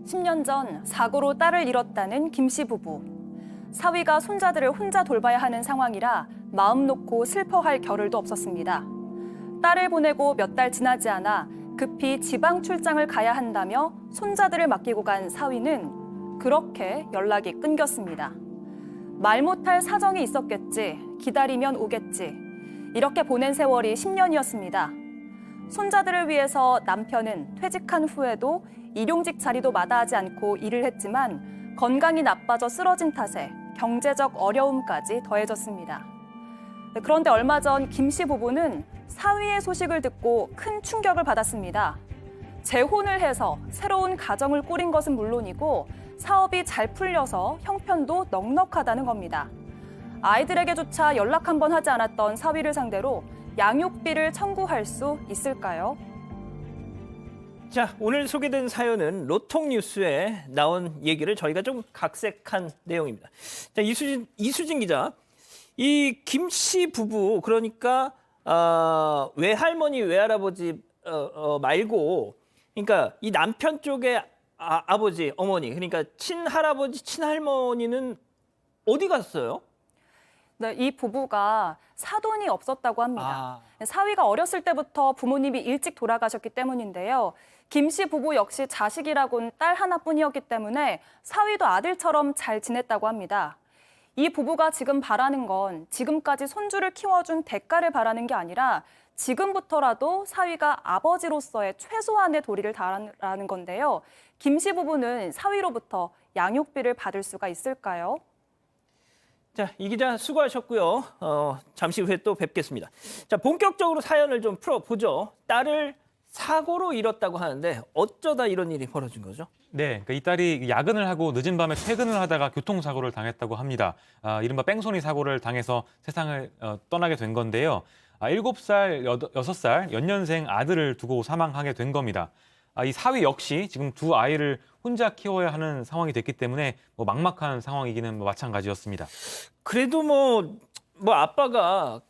10년 전 사고로 딸을 잃었다는 김 씨 부부. 사위가 손자들을 혼자 돌봐야 하는 상황이라 마음 놓고 슬퍼할 겨를도 없었습니다. 딸을 보내고 몇 달 지나지 않아 급히 지방 출장을 가야 한다며 손자들을 맡기고 간 사위는 그렇게 연락이 끊겼습니다. 말 못할 사정이 있었겠지, 기다리면 오겠지. 이렇게 보낸 세월이 10년이었습니다. 손자들을 위해서 남편은 퇴직한 후에도 일용직 자리도 마다하지 않고 일을 했지만 건강이 나빠져 쓰러진 탓에 경제적 어려움까지 더해졌습니다. 그런데 얼마 전 김 씨 부부는 사위의 소식을 듣고 큰 충격을 받았습니다. 재혼을 해서 새로운 가정을 꾸린 것은 물론이고 사업이 잘 풀려서 형편도 넉넉하다는 겁니다. 아이들에게조차 연락 한 번 하지 않았던 사위를 상대로 양육비를 청구할 수 있을까요? 자, 오늘 소개된 사연은 로통뉴스에 나온 얘기를 저희가 좀 각색한 내용입니다. 자, 이수진 기자, 이 김 씨 부부 그러니까 외할머니, 외할아버지 말고, 그러니까 이 남편 쪽의 아버지, 어머니, 그러니까 친할아버지, 친할머니는 어디 갔어요? 네, 이 부부가 사돈이 없었다고 합니다. 사위가 어렸을 때부터 부모님이 일찍 돌아가셨기 때문인데요. 김 씨 부부 역시 자식이라곤 딸 하나뿐이었기 때문에 사위도 아들처럼 잘 지냈다고 합니다. 이 부부가 지금 바라는 건 지금까지 손주를 키워준 대가를 바라는 게 아니라 지금부터라도 사위가 아버지로서의 최소한의 도리를 다하라는 건데요. 김 씨 부부는 사위로부터 양육비를 받을 수가 있을까요? 자, 이 기자 수고하셨고요. 잠시 후에 또 뵙겠습니다. 자, 본격적으로 사연을 좀 풀어보죠. 딸을 사고로 잃었다고 하는데 어쩌다 이런 일이 벌어진 거죠? 네, 그러니까 이 딸이 야근을 하고 늦은 밤에 퇴근을 하다가 교통사고를 당했다고 합니다. 이른바 뺑소니 사고를 당해서 세상을 떠나게 된 건데요. 7살, 6살 연년생 아들을 두고 사망하게 된 겁니다. 이 사위 역시 지금 두 아이를 혼자 키워야 하는 상황이 됐기 때문에 막막한 상황이기는 마찬가지였습니다. 그래도 아빠가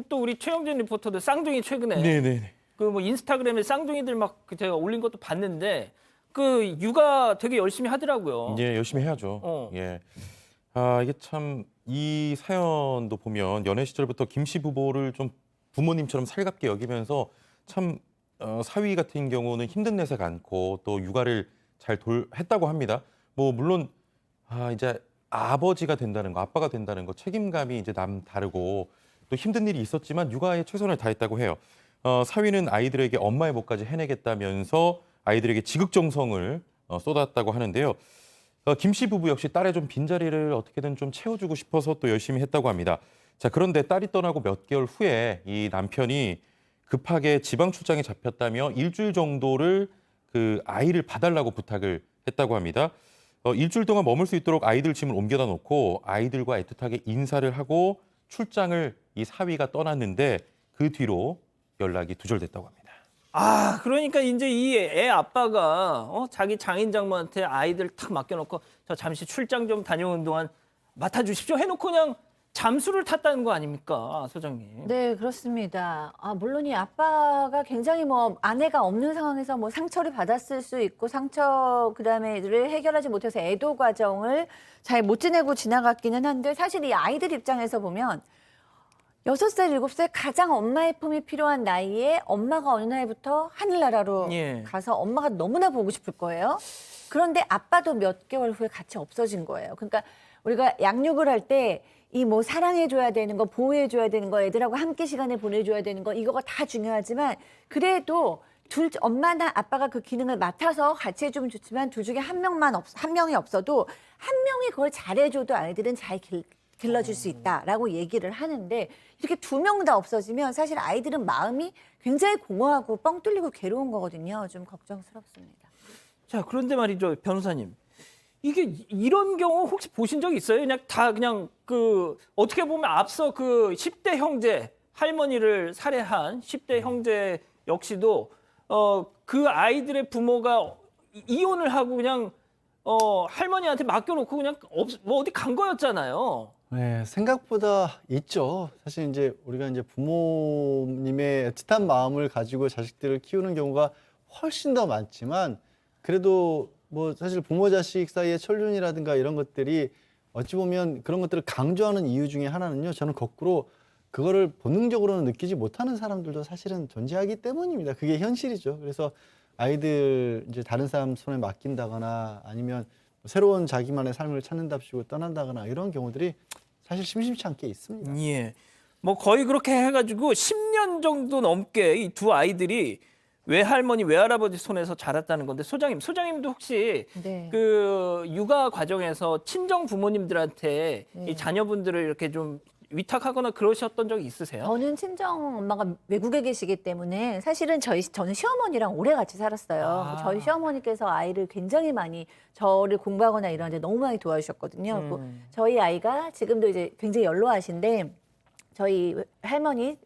또 우리 최영진 리포터도 쌍둥이 최근에 네네. 그 인스타그램에 쌍둥이들 제가 올린 것도 봤는데 그 육아 되게 열심히 하더라고요. 예, 열심히 해야죠. 예. 이게 참 이 사연도 보면 연애 시절부터 김 씨 부부를 좀 부모님처럼 살갑게 여기면서 참 사위 같은 경우는 힘든 내색 않고 또 육아를 잘 했다고 합니다. 물론 이제 아버지가 된다는 거, 아빠가 된다는 거 책임감이 이제 다르고 또 힘든 일이 있었지만 육아에 최선을 다했다고 해요. 사위는 아이들에게 엄마의 몫까지 해내겠다면서 아이들에게 지극정성을 쏟았다고 하는데요. 김 씨 부부 역시 딸의 좀 빈자리를 어떻게든 좀 채워주고 싶어서 또 열심히 했다고 합니다. 자, 그런데 딸이 떠나고 몇 개월 후에 이 남편이 급하게 지방 출장에 잡혔다며 일주일 정도를 그 아이를 봐달라고 부탁을 했다고 합니다. 일주일 동안 머물 수 있도록 아이들 짐을 옮겨다 놓고 아이들과 애틋하게 인사를 하고 출장을 이 사위가 떠났는데 그 뒤로 연락이 두절됐다고 합니다. 그러니까 이제 이 애 아빠가 자기 장인 장모한테 아이들 탁 맡겨놓고 저 잠시 출장 좀 다녀오는 동안 맡아주십시오 해놓고 그냥 잠수를 탔다는 거 아닙니까, 소장님? 네, 그렇습니다. 물론 이 아빠가 굉장히 아내가 없는 상황에서 상처를 받았을 수 있고 그다음에를 해결하지 못해서 애도 과정을 잘 못 지내고 지나갔기는 한데 사실 이 아이들 입장에서 보면 6살, 7살 가장 엄마의 품이 필요한 나이에 엄마가 어느 날부터 하늘나라로 가서 엄마가 너무나 보고 싶을 거예요. 그런데 아빠도 몇 개월 후에 같이 없어진 거예요. 그러니까 우리가 양육을 할 때 이 사랑해줘야 되는 거, 보호해줘야 되는 거, 애들하고 함께 시간을 보내줘야 되는 거, 이거가 다 중요하지만 그래도 엄마나 아빠가 그 기능을 맡아서 같이 해주면 좋지만 둘 중에 한 명이 없어도 한 명이 그걸 잘해줘도 아이들은 잘 길러줄 수 있다라고 얘기를 하는데 이렇게 2명 다 없어지면 사실 아이들은 마음이 굉장히 공허하고 뻥 뚫리고 괴로운 거거든요. 좀 걱정스럽습니다. 자, 그런데 말이죠, 변호사님. 이게 이런 경우 혹시 보신 적 있어요? 그냥 어떻게 보면 앞서 그 10대 형제, 할머니를 살해한 10대 형제 역시도 그 아이들의 부모가 이혼을 하고 그냥 할머니한테 맡겨놓고 그냥 어디 간 거였잖아요. 네, 생각보다 있죠. 사실 이제 우리가 이제 부모님의 애틋한 마음을 가지고 자식들을 키우는 경우가 훨씬 더 많지만 그래도 뭐 사실 부모 자식 사이의 철륜이라든가 이런 것들이 어찌 보면 그런 것들을 강조하는 이유 중에 하나는요. 저는 거꾸로 그거를 본능적으로는 느끼지 못하는 사람들도 사실은 존재하기 때문입니다. 그게 현실이죠. 그래서 아이들 이제 다른 사람 손에 맡긴다거나 아니면 새로운 자기만의 삶을 찾는답시고 떠난다거나 이런 경우들이 사실 심심치 않게 있습니다. 예. 뭐 거의 그렇게 해가지고 10년 정도 넘게 이 두 아이들이 외할머니, 외할아버지 손에서 자랐다는 건데 소장님도 혹시 네. 그 육아 과정에서 친정 부모님들한테 네. 이 자녀분들을 이렇게 좀 위탁하거나 그러셨던 적이 있으세요? 저는 친정 엄마가 외국에 계시기 때문에 사실은 저는 시어머니랑 오래 같이 살았어요. 아. 저희 시어머니께서 아이를 굉장히 많이 저를 공부하거나 이러는데 너무 많이 도와주셨거든요. 그리고 저희 아이가 지금도 이제 굉장히 연로하신데 저희 할머니,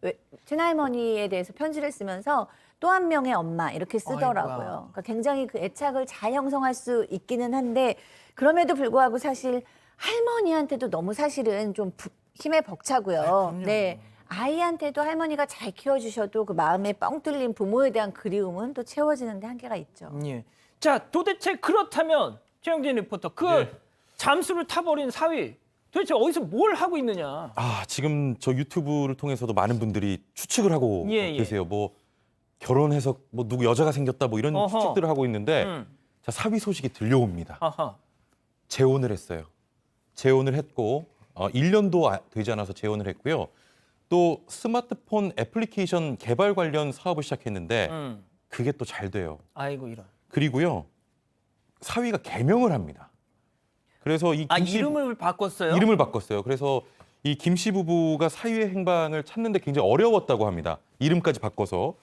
친할머니에 대해서 편지를 쓰면서 또 한 명의 엄마 이렇게 쓰더라고요. 아이고야. 그러니까 굉장히 그 애착을 잘 형성할 수 있기는 한데 그럼에도 불구하고 사실 할머니한테도 너무 사실은 좀 힘에 벅차고요. 그럼요. 네. 아이한테도 할머니가 잘 키워주셔도 그 마음에 뻥 뚫린 부모에 대한 그리움은 또 채워지는데 한계가 있죠. 예. 자, 도대체 그렇다면 최영진 리포터 그 예. 잠수를 타버린 사위 도대체 어디서 뭘 하고 있느냐? 아, 지금 저 유튜브를 통해서도 많은 분들이 추측을 하고 예, 예. 계세요. 뭐 결혼해서 뭐 누구 여자가 생겼다 뭐 이런 어허. 추측들을 하고 있는데 자, 사위 소식이 들려옵니다. 아하. 재혼을 했어요. 재혼을 했고 1년도 되지 않아서 재혼을 했고요. 또 스마트폰 애플리케이션 개발 관련 사업을 시작했는데 그게 또 잘 돼요. 아이고 이런. 그리고요. 사위가 개명을 합니다. 그래서 이 아, 김씨 이름을 바꿨어요? 이름을 바꿨어요. 그래서 이 김씨 부부가 사위의 행방을 찾는데 굉장히 어려웠다고 합니다. 이름까지 바꿔서.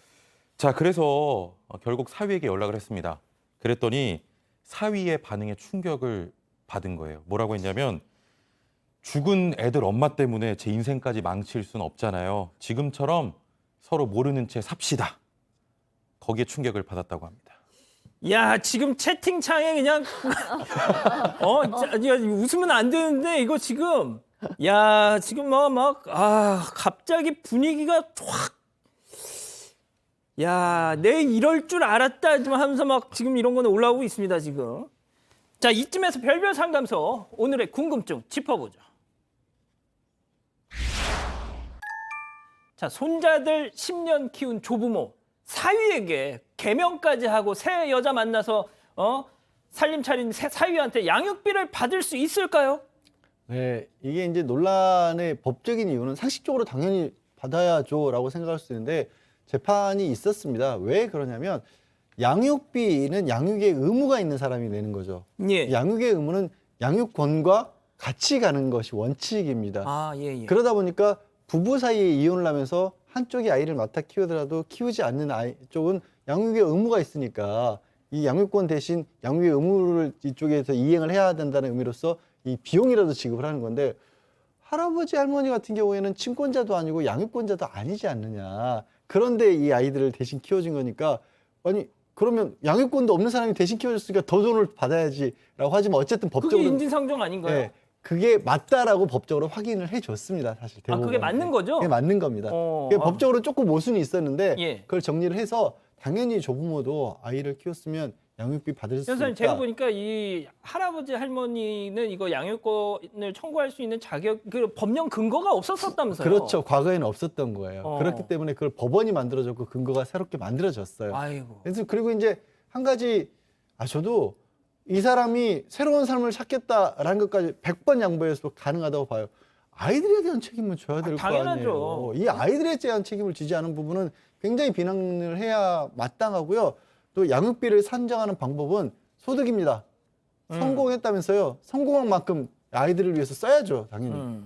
자, 그래서 결국 사위에게 연락을 했습니다. 그랬더니 사위의 반응에 충격을 받은 거예요. 뭐라고 했냐면 죽은 애들 엄마 때문에 제 인생까지 망칠 수는 없잖아요. 지금처럼 서로 모르는 채 삽시다. 거기에 충격을 받았다고 합니다. 야, 지금 채팅창에 그냥 야, 웃으면 안 되는데 이거 지금 야, 지금 갑자기 분위기가 확 야, 내 이럴 줄 알았다 좀 하면서 막 지금 이런 거는 올라오고 있습니다, 지금. 자, 이쯤에서 별별 상담소 오늘의 궁금증 짚어보죠. 자, 손자들 10년 키운 조부모 사위에게 개명까지 하고 새 여자 만나서 살림 차린 새 사위한테 양육비를 받을 수 있을까요? 네, 이게 이제 논란의 법적인 이유는 상식적으로 당연히 받아야죠라고 생각할 수 있는데 재판이 있었습니다. 왜 그러냐면 양육비는 양육의 의무가 있는 사람이 내는 거죠. 예. 양육의 의무는 양육권과 같이 가는 것이 원칙입니다. 아, 예, 예. 그러다 보니까 부부 사이에 이혼을 하면서 한쪽이 아이를 맡아 키우더라도 키우지 않는 아이 쪽은 양육의 의무가 있으니까 이 양육권 대신 양육의 의무를 이쪽에서 이행을 해야 된다는 의미로서 이 비용이라도 지급을 하는 건데 할아버지 할머니 같은 경우에는 친권자도 아니고 양육권자도 아니지 않느냐. 그런데 이 아이들을 대신 키워준 거니까 아니 그러면 양육권도 없는 사람이 대신 키워줬으니까 더 돈을 받아야지라고 하지만 어쨌든 그게 법적으로 인지상정 아닌가요? 네, 그게 맞다라고 법적으로 확인을 해줬습니다. 사실 아, 그게 대법원. 맞는 거죠? 그게 맞는 겁니다. 그게 법적으로 조금 모순이 있었는데 예. 그걸 정리를 해서 당연히 조부모도 아이를 키웠으면 양육비 받을 수 선생님, 있다. 제가 보니까 이 할아버지 할머니는 이거 양육권을 청구할 수 있는 자격, 그 법령 근거가 없었었다면서요? 그렇죠. 과거에는 없었던 거예요. 어. 그렇기 때문에 그걸 법원이 만들어줬고 근거가 새롭게 만들어졌어요. 아이고. 그래서 그리고 이제 한 가지 저도 이 사람이 새로운 삶을 찾겠다라는 것까지 100번 양보해서 가능하다고 봐요. 아이들에 대한 책임을 져야 될 거 당연하죠. 아니에요. 이 아이들에 대한 책임을 지지 않은 부분은 굉장히 비난을 해야 마땅하고요. 또 양육비를 산정하는 방법은 소득입니다. 성공했다면서요. 성공한 만큼 아이들을 위해서 써야죠, 당연히.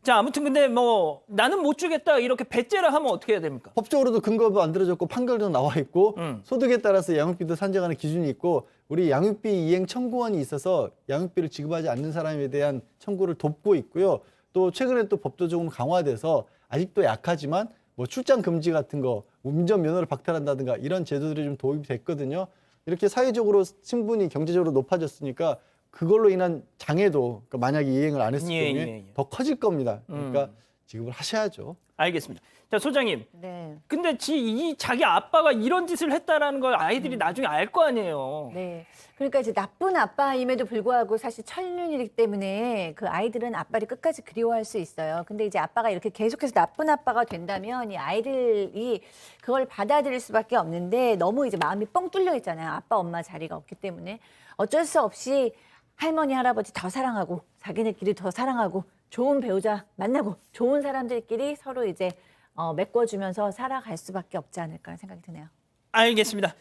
자, 아무튼 근데 뭐 나는 못 주겠다 이렇게 배째라 하면 어떻게 해야 됩니까? 법적으로도 근거도 만들어졌고 판결도 나와 있고 소득에 따라서 양육비도 산정하는 기준이 있고 우리 양육비 이행 청구원이 있어서 양육비를 지급하지 않는 사람에 대한 청구를 돕고 있고요. 또 최근에 또 법도 조금 강화돼서 아직도 약하지만 뭐 출장 금지 같은 거, 운전 면허를 박탈한다든가 이런 제도들이 좀 도입이 됐거든요. 이렇게 사회적으로 신분이 경제적으로 높아졌으니까 그걸로 인한 장애도 그러니까 만약에 이행을 안 했을 예, 경우에 예, 예. 더 커질 겁니다. 그러니까 지급을 하셔야죠. 알겠습니다. 자, 소장님. 네. 근데 자기 아빠가 이런 짓을 했다라는 걸 아이들이 나중에 알 거 아니에요. 네. 그러니까 이제 나쁜 아빠임에도 불구하고 사실 천륜이기 때문에 그 아이들은 아빠를 끝까지 그리워할 수 있어요. 근데 이제 아빠가 이렇게 계속해서 나쁜 아빠가 된다면 이 아이들이 그걸 받아들일 수밖에 없는데 너무 이제 마음이 뻥 뚫려 있잖아요. 아빠, 엄마 자리가 없기 때문에 어쩔 수 없이 할머니, 할아버지 더 사랑하고 자기네끼리 더 사랑하고 좋은 배우자 만나고 좋은 사람들끼리 서로 이제 메꿔주면서 살아갈 수밖에 없지 않을까 생각이 드네요. 알겠습니다.